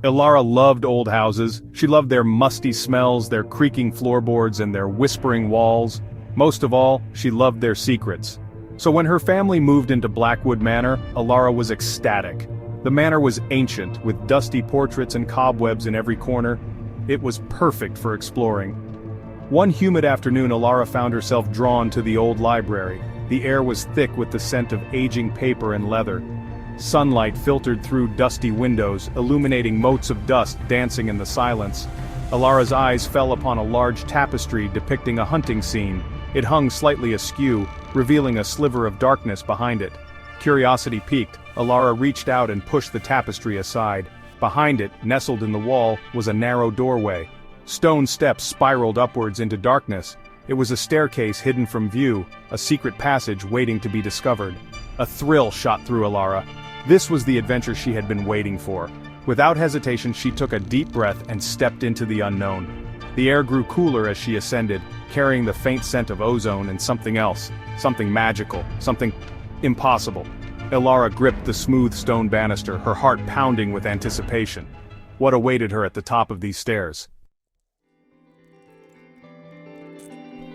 Elara loved old houses. She loved their musty smells, their creaking floorboards, and their whispering walls. Most of all, she loved their secrets. So when her family moved into Blackwood Manor, Elara was ecstatic. The manor was ancient, with dusty portraits and cobwebs in every corner. It was perfect for exploring. One humid afternoon, Elara found herself drawn to the old library. The air was thick with the scent of aging paper and leather. Sunlight filtered through dusty windows, illuminating motes of dust dancing in the silence. Elara's eyes fell upon a large tapestry depicting a hunting scene. It hung slightly askew, revealing a sliver of darkness behind it. Curiosity piqued, Elara reached out and pushed the tapestry aside. Behind it, nestled in the wall, was a narrow doorway. Stone steps spiraled upwards into darkness. It was a staircase hidden from view, a secret passage waiting to be discovered. A thrill shot through Elara. This was the adventure she had been waiting for. Without hesitation, she took a deep breath and stepped into the unknown. The air grew cooler as she ascended, carrying the faint scent of ozone and something else, something magical, something impossible. Elara gripped the smooth stone banister, her heart pounding with anticipation. What awaited her at the top of these stairs?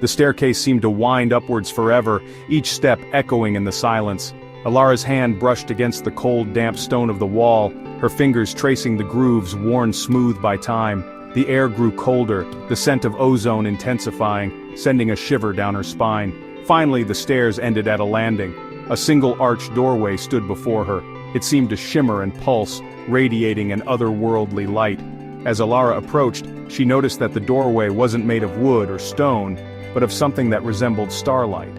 The staircase seemed to wind upwards forever, each step echoing in the silence. Elara's hand brushed against the cold, damp stone of the wall, her fingers tracing the grooves worn smooth by time. The air grew colder, the scent of ozone intensifying, sending a shiver down her spine. Finally, the stairs ended at a landing. A single arched doorway stood before her. It seemed to shimmer and pulse, radiating an otherworldly light. As Elara approached, she noticed that the doorway wasn't made of wood or stone, but of something that resembled starlight.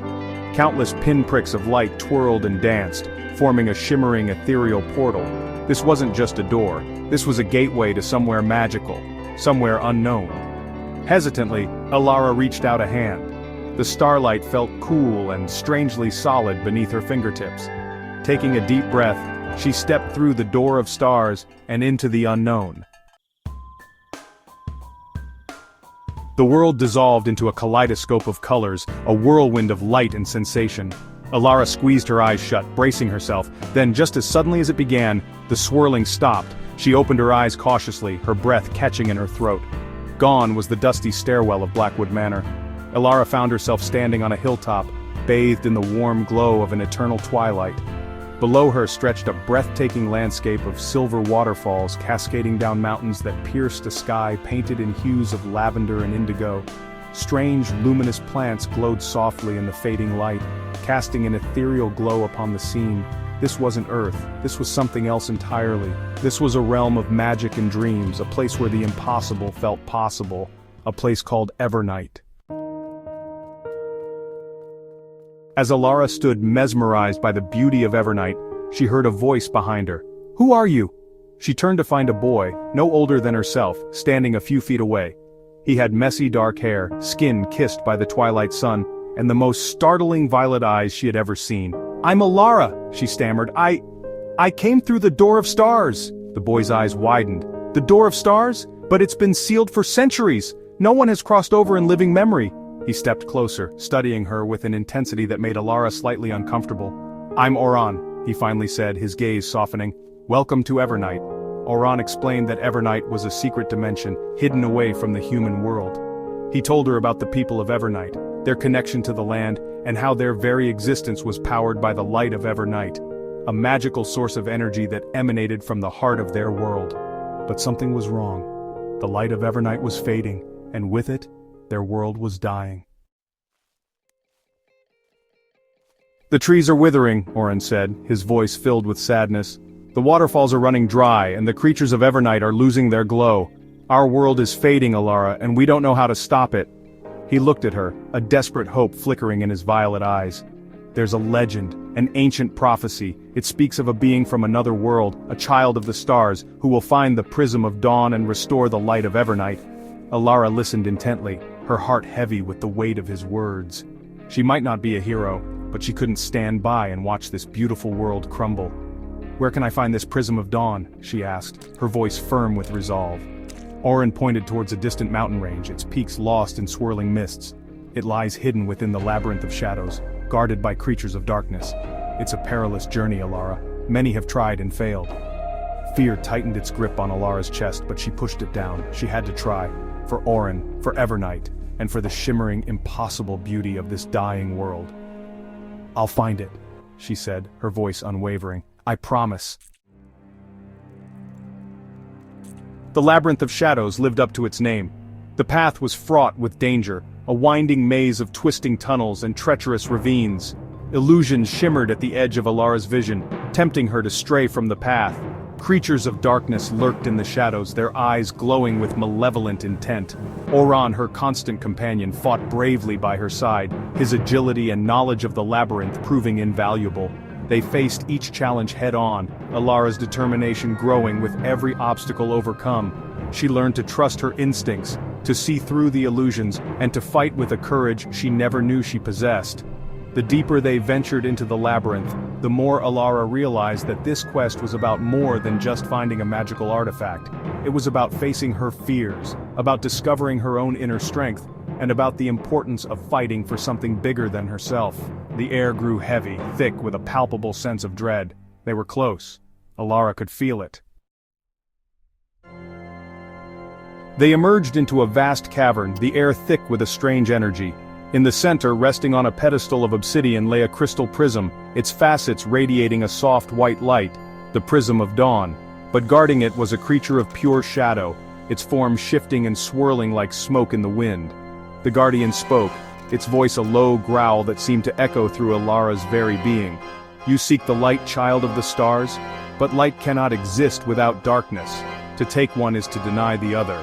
Countless pinpricks of light twirled and danced, forming a shimmering ethereal portal. This wasn't just a door, this was a gateway to somewhere magical, somewhere unknown. Hesitantly, Elara reached out a hand. The starlight felt cool and strangely solid beneath her fingertips. Taking a deep breath, she stepped through the door of stars and into the unknown. The world dissolved into a kaleidoscope of colors, a whirlwind of light and sensation. Elara squeezed her eyes shut, bracing herself, then just as suddenly as it began, the swirling stopped. She opened her eyes cautiously, her breath catching in her throat. Gone was the dusty stairwell of Blackwood Manor. Elara found herself standing on a hilltop, bathed in the warm glow of an eternal twilight. Below her stretched a breathtaking landscape of silver waterfalls cascading down mountains that pierced a sky painted in hues of lavender and indigo. Strange, luminous plants glowed softly in the fading light, casting an ethereal glow upon the scene. This wasn't Earth, this was something else entirely. This was a realm of magic and dreams, a place where the impossible felt possible, a place called Evernight. As Elara stood mesmerized by the beauty of Evernight, she heard a voice behind her. "Who are you?" She turned to find a boy, no older than herself, standing a few feet away. He had messy dark hair, skin kissed by the twilight sun, and the most startling violet eyes she had ever seen. "I'm Elara," she stammered. I came through the Door of Stars." The boy's eyes widened. "The Door of Stars? But it's been sealed for centuries. No one has crossed over in living memory." He stepped closer, studying her with an intensity that made Elara slightly uncomfortable. "I'm Auron," he finally said, his gaze softening. "Welcome to Evernight." Auron explained that Evernight was a secret dimension, hidden away from the human world. He told her about the people of Evernight, their connection to the land, and how their very existence was powered by the Light of Evernight, a magical source of energy that emanated from the heart of their world. But something was wrong. The Light of Evernight was fading, and with it, their world was dying. "The trees are withering," Auron said, his voice filled with sadness. "The waterfalls are running dry, and the creatures of Evernight are losing their glow. Our world is fading, Elara, and we don't know how to stop it." He looked at her, a desperate hope flickering in his violet eyes. "There's a legend, an ancient prophecy. It speaks of a being from another world, a child of the stars, who will find the Prism of Dawn and restore the Light of Evernight." Elara listened intently, her heart heavy with the weight of his words. She might not be a hero, but she couldn't stand by and watch this beautiful world crumble. "Where can I find this Prism of Dawn?" she asked, her voice firm with resolve. Auron pointed towards a distant mountain range, its peaks lost in swirling mists. "It lies hidden within the labyrinth of shadows, guarded by creatures of darkness. It's a perilous journey, Elara. Many have tried and failed. Fear tightened its grip on Elara's chest, but she pushed it down. She had to try. For Auron, for Evernight, and for the shimmering, impossible beauty of this dying world. "I'll find it," she said, her voice unwavering. "I promise." The labyrinth of shadows lived up to its name. The path was fraught with danger, a winding maze of twisting tunnels and treacherous ravines. Illusions shimmered at the edge of Elara's vision, tempting her to stray from the path. Creatures of darkness lurked in the shadows, their eyes glowing with malevolent intent. Auron, her constant companion, fought bravely by her side, his agility and knowledge of the labyrinth proving invaluable. They faced each challenge head-on, Elara's determination growing with every obstacle overcome. She learned to trust her instincts, to see through the illusions, and to fight with a courage she never knew she possessed. The deeper they ventured into the labyrinth, the more Elara realized that this quest was about more than just finding a magical artifact. It was about facing her fears, about discovering her own inner strength, and about the importance of fighting for something bigger than herself. The air grew heavy, thick with a palpable sense of dread. They were close. Elara could feel it. They emerged into a vast cavern, the air thick with a strange energy. In the center, resting on a pedestal of obsidian, lay a crystal prism, its facets radiating a soft white light, the Prism of Dawn. But guarding it was a creature of pure shadow, its form shifting and swirling like smoke in the wind. The guardian spoke, its voice a low growl that seemed to echo through Elara's very being. "You seek the light, child of the stars? But light cannot exist without darkness. To take one is to deny the other."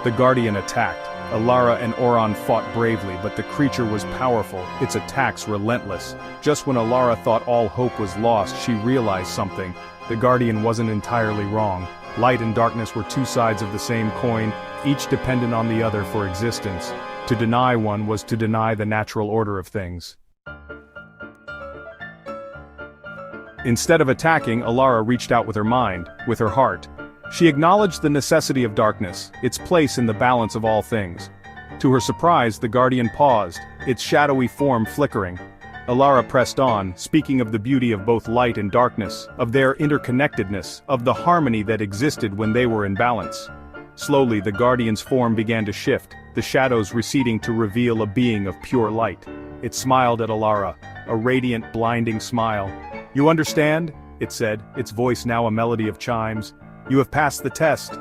The guardian attacked. Elara and Auron fought bravely, but the creature was powerful, its attacks relentless. Just when Elara thought all hope was lost, she realized something. The guardian wasn't entirely wrong. Light and darkness were two sides of the same coin, each dependent on the other for existence. To deny one was to deny the natural order of things. Instead of attacking, Elara reached out with her mind, with her heart. She acknowledged the necessity of darkness, its place in the balance of all things. To her surprise, the guardian paused, its shadowy form flickering. Elara pressed on, speaking of the beauty of both light and darkness, of their interconnectedness, of the harmony that existed when they were in balance. Slowly, the guardian's form began to shift, the shadows receding to reveal a being of pure light. It smiled at Elara, a radiant, blinding smile. "You understand?" it said, its voice now a melody of chimes. "You have passed the test."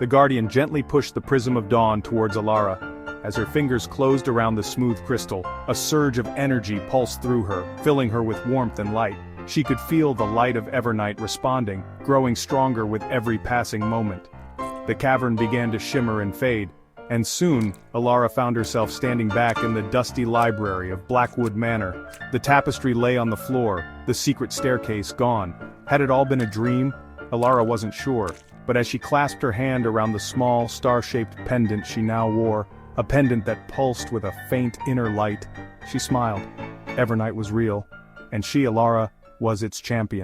The guardian gently pushed the Prism of Dawn towards Elara. As her fingers closed around the smooth crystal, a surge of energy pulsed through her, filling her with warmth and light. She could feel the Light of Evernight responding, growing stronger with every passing moment. The cavern began to shimmer and fade, and soon, Elara found herself standing back in the dusty library of Blackwood Manor. The tapestry lay on the floor, the secret staircase gone. Had it all been a dream? Elara wasn't sure, but as she clasped her hand around the small, star-shaped pendant she now wore, a pendant that pulsed with a faint inner light, she smiled. Evernight was real, and she, Elara, was its champion.